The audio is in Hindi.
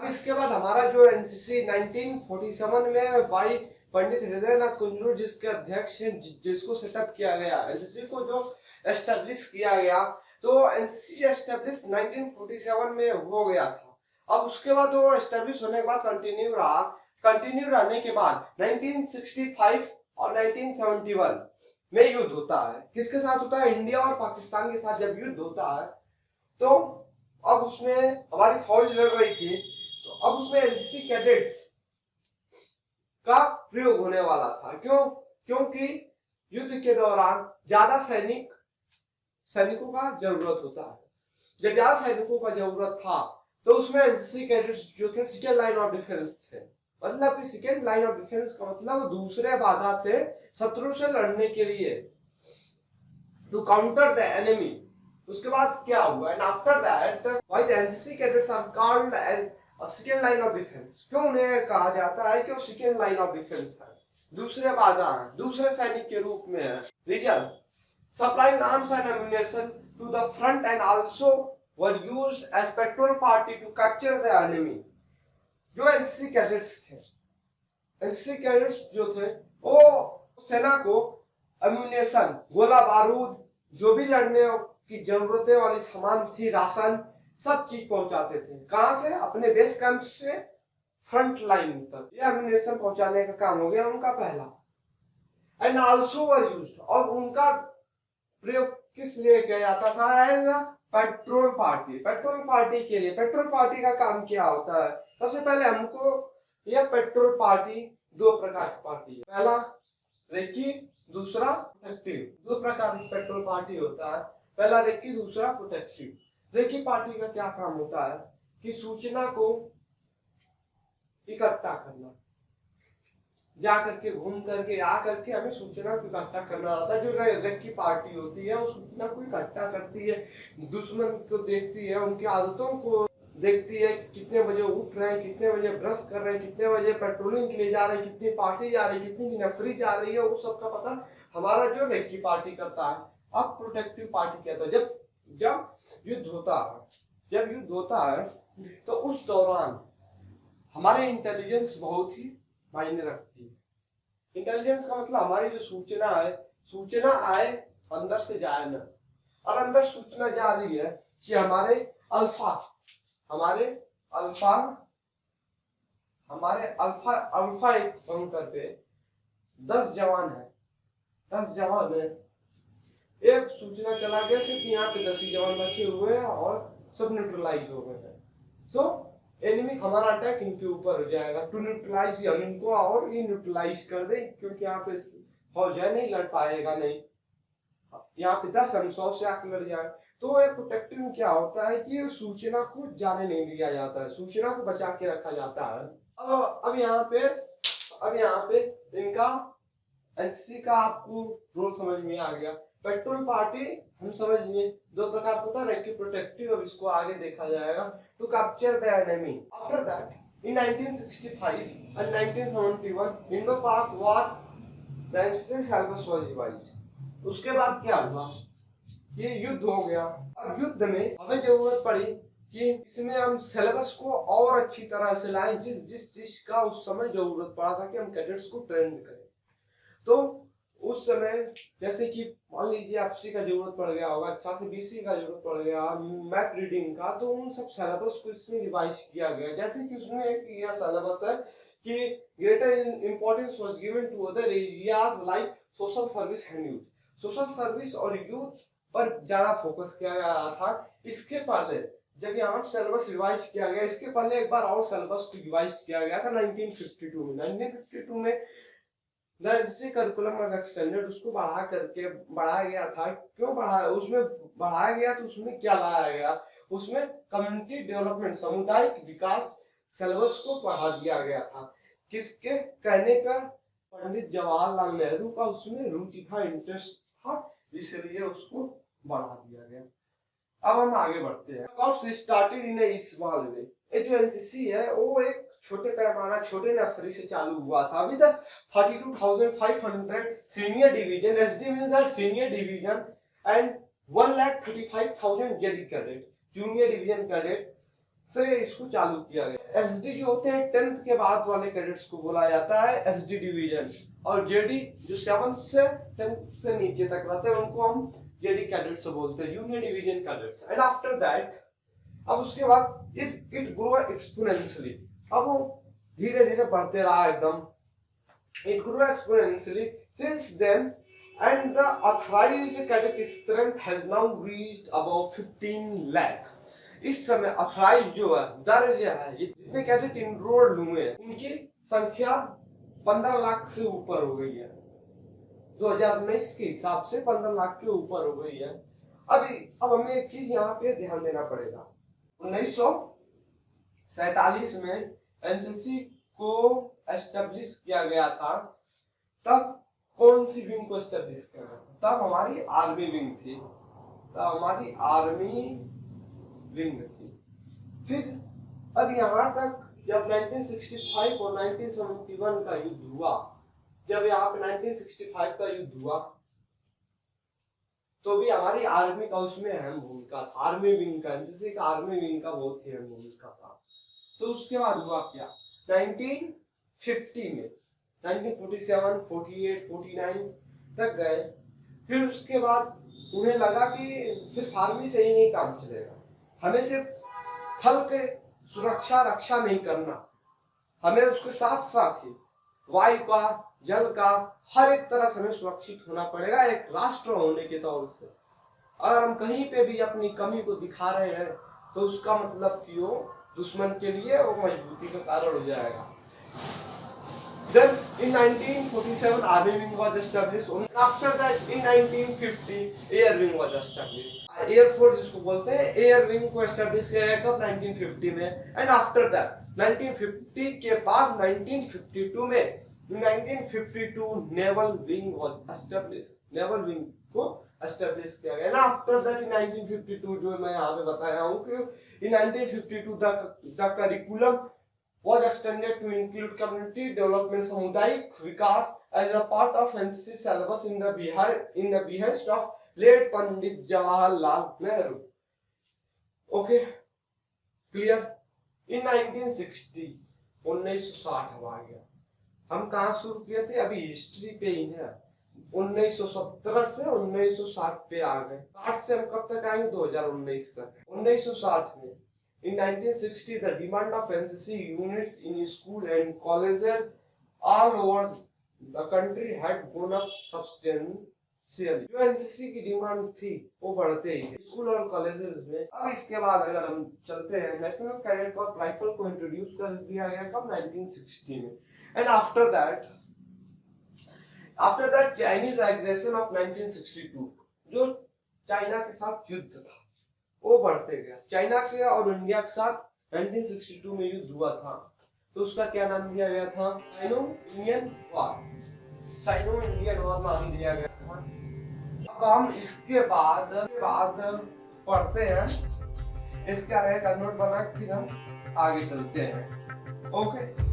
अब इसके बाद हमारा जो एनसीसी 1947 में भाई पंडित हृदयनाथ कुंजरू जिसके अध्यक्ष हैं, जिसको सेटअप किया गया, एनसीसी को जो एस्टेब्लिश किया गया, तो एनसीसी एस्टेब्लिश 1947 में हो गया था। अब उसके बाद वो एस्टेब्लिश होने के बाद कंटिन्यू रहने के बाद 1965 और 1971 में युद्ध होता है। किसके साथ होता है? इंडिया और पाकिस्तान के साथ जब युद्ध होता है, तो अब उसमें हमारी फौज लड़ रही थी, तो अब उसमें एनसीसी कैडेट्स का प्रयोग होने वाला था। क्योंकि युद्ध के दौरान ज्यादा सैनिकों का जरूरत होता है। जब ज्यादा सैनिकों का जरूरत था, तो उसमें एनसीसी कैडेट्स जो थे सेकेंड लाइन ऑफ डिफेंस थे। मतलब कि सेकेंड लाइन ऑफ डिफेंस का मतलब दूसरे बाधा थे शत्रु से लड़ने के लिए, टू काउंटर द एनिमी। उसके बाद क्या हुआ? And after that why the NCC cadets are called as a second line of defence. क्यों उन्हें कहा जाता है कि वो सेकेंड लाइन ऑफ डिफेंस है, दूसरे बाधा है, दूसरे सैनिक के रूप में है। Reason supplying arms and ammunition to the front and also were used as patrol party to capture the enemy. जो एनसीसी कैडेट्स थे, एनसीसी कैडेट्स जो थे वो सेना को एम्युनिशन, गोला बारूद, जो भी लड़ने की जरूरतें वाली सामान थी, राशन, सब चीज पहुंचाते थे। कहां से? अपने बेस कैंप से फ्रंट लाइन तक। ये एम्युनिशन पहुंचाने का काम हो गया उनका पहला। एंड आल्सो वर यूज्ड, और उनका प्रयोग किस लिए किया जाता था? As a patrol party. Patrol party के लिए, पेट्रोल पार्टी का काम क्या होता है? सबसे पहले हमको यह पेट्रोल पार्टी दो प्रकार की पार्टी है। पहला रेकी, दूसरा प्रोटेक्टिव। दो प्रकार की पेट्रोल पार्टी होता है, पहला रेकी, दूसरा प्रोटेक्टिव। रेकी पार्टी का क्या काम होता है कि सूचना को इकट्ठा करना, जा करके घूम करके आ करके हमें सूचना को इकट्ठा करना होता है। जो रेकी पार्टी होती है वो सूचना को इकट्ठा करती है, दुश्मन को देखती है, उनकी आदतों को देखती है, कितने बजे उठ रहे हैं, कितने बजे ब्रश कर रहे हैं, कितने बजे पेट्रोलिंग के लिए जा रहे हैं, कितनी पार्टी जा रही है, कितनी की नफरी जा रही है, वो सबका पता हमारा जो रेकी पार्टी करता है। अब प्रोटेक्टिव पार्टी कहता है जब युद्ध होता है तो उस दौरान हमारे इंटेलिजेंस बहुत ही मायने रखती है। इंटेलिजेंस का मतलब हमारी जो सूचना आए, अंदर से जाए ना। और अंदर सूचना जा रही है कि हमारे अल्फा एक bunker पे 10 जवान है। एक सूचना चला गया कि यहाँ पे 10 ही जवान बचे हुए हैं और सब न्यूट्रलाइज हो गए हैं। तो एनिमी हमारा अटैक इनके ऊपर हो जाएगा, टू न्यूट्रलाइज, हम इनको और ये न्यूट्रलाइज कर दे, क्योंकि यहाँ पे फौज है नहीं, लड़ पाएगा नहीं। यहाँ पे 10 हम 100 से आकर लड़ जाए। तो एक प्रोटेक्टिव में क्या होता है कि सूचना को जाने नहीं दिया जाता है, सूचना को बचा के रखा जाता है। अब यहाँ पे इनका एनसीसी का आपको रोल समझ में आ गया। पेट्रोल पार्टी हम समझ लिए दो प्रकार होता है, रेकी, प्रोटेक्टिव। अब इसको आगे देखा जाएगा। To capture the enemy. After that in 1965 and 1971 इंडो-पाक war, the NCC syllabus was revised. उसके बाद क्या हुआ? ये युद्ध हो गया। अब युद्ध में हमें जरूरत पड़ी कि इसमें हम सिलेबस को और अच्छी तरह से लाएं, जिस चीज का उस समय जरूरत पड़ा था कि हम कैडेट्स को ट्रेन करें। तो उस समय जैसे कि मान लीजिए एफसी का जरूरत पड़ गया होगा, अच्छा से बीसी का जरूरत पड़ गया, मैप रीडिंग का, तो उन सब सिलेबस को इसमें रिवाइज किया गया। जैसे कि उसमें एक यह सिलेबस है कि greater importance was given to other areas like social service and youth. Social service और यूथ पर ज्यादा फोकस किया गया था। इसके पहले जब यहाँ सिलेबस रिवाइज किया गया, इसके पहले एक बार और सिलेबस को रिवाइज किया गया था 1952 में। 1952 में एनसीसी करिकुलम वाज एक्सटेंडेड, उसको बढ़ाया गया था। क्यों बढ़ाया? उसमें बढ़ाया गया तो उसमें क्या लाया गया? उसमें कम्युनिटी डेवलपमेंट, सामुदायिक विकास सिलेबस को बढ़ा दिया गया था। किसके कहने पर? पंडित जवाहरलाल नेहरू का उसमें रुचि था, इंटरेस्ट था, इसलिए उसको बढ़ा दिया गया। अब हम आगे बढ़ते हैं। Corps started in A small way. ये जो एनसीसी है वो एक छोटे पैमाना, छोटे नफरी से चालू हुआ था। With 32,500 senior division, SD means that senior division, and 1,35,000 JD cadet, junior division cadet से इसको चालू किया गया। एसडी जो होते हैं 10th के बाद वाले कैडेट्स को बोला जाता है एसडी डिवीजन, और जेडी जो 7th से 10th से नीचे तक रहते हैं उनको हम जेडी कैडेट्स बोलते हैं, junior division cadets. And after that अब उसके बाद इट ग्रो एक्सपोनेंशियली, अब वो धीरे धीरे बढ़ते रहा एकदम, it grow exponentially since then and the authorised cadet strength has now reached above 15 lakh. इस समय ऑथराइज जो है दर्ज है जितने कैडेट इनरोल्ड हुए हैं उनकी संख्या 15 लाख से ऊपर हो गई है। 2019 के हिसाब से 15 लाख के ऊपर हो गई है। अब हमें एक चीज यहाँ पे ध्यान देना पड़ेगा, 1947 में एनसीसी को एस्टेब्लिश किया गया था, तब कौन सी विंग को एस्टेब्लिश किया गया था? तब हमारी आर्मी विंग थी, तब हमारी आर्मी विंग थी। फिर अब यहाँ तक जब 1965 और 1971 का युद्ध हुआ, जब यहाँ पे 1965 का युद्ध हुआ तो भी हमारी आर्मी का उसमें अहम भूमिका था, आर्मी विंग का, एनसीसी का आर्मी विंग का बहुत ही अहम भूमिका था। तो उसके बाद हुआ क्या, 1950 में 1947, 48, 49 तक गए। फिर उसके बाद उन्हें लगा कि सिर्फ आर्मी से ही नहीं काम चलेगा, हमें सिर्फ थल के सुरक्षा रक्षा नहीं करना, हमें उसके साथ साथ ही वायु का, जल का, हर एक तरह से हमें सुरक्षित होना पड़ेगा एक राष्ट्र होने के तौर से। अगर हम कहीं पे भी अपनी कमी को दिखा रहे हैं तो उसका मतलब कि वो दुश्मन के लिए वो मजबूती का कारण हो जाएगा। Then in 1947 Army Wing was established. After that in 1950 Air Wing was established. Air Force जिसको बोलते हैं, Air Wing को establish किया गया कब 1950 में। And after that 1950 के बाद 1952 में 1952 Naval Wing was established. Naval Wing को establish किया गया। And after that in 1952 जो मैं यहाँ पे बताया हूँ कि in 1952 the curriculum was extended to include community development, सामुदायिक विकास as a part of NCC syllabus in the behest of late Pandit Jawaharlal Nehru. Okay, clear? In 1960 1960 हम आ गया, हम कहाँ शुरू किए थे, अभी हिस्ट्री पे ही है। 1917 से 1960 पे आ गए, 60 से हम कब तक आएंगे, 2019 तक। 1960 में in 1960 the demand of NCC units in school and colleges all over the country had gone up substantially। जो NCC की डिमांड थी वो बढ़ते ही स्कूल और कॉलेजेस में। अब इसके बाद अगर हम चलते हैं, नेशनल कैडेट कॉर्प राइफल को इंट्रोड्यूस कर दिया गया कब, 1960 में। And after that Chinese aggression of 1962, जो चाइना के साथ युद्ध था वो बढ़ते गया। चाइना के और इंडिया के साथ 1962 में युद्ध हुआ था, तो उसका क्या नाम दिया गया था, साइनो इंडियन वॉर नाम दिया गया था। अब हम इसके बाद पढ़ते हैं, इसका एक नोट बना फिर हम आगे चलते हैं। ओके।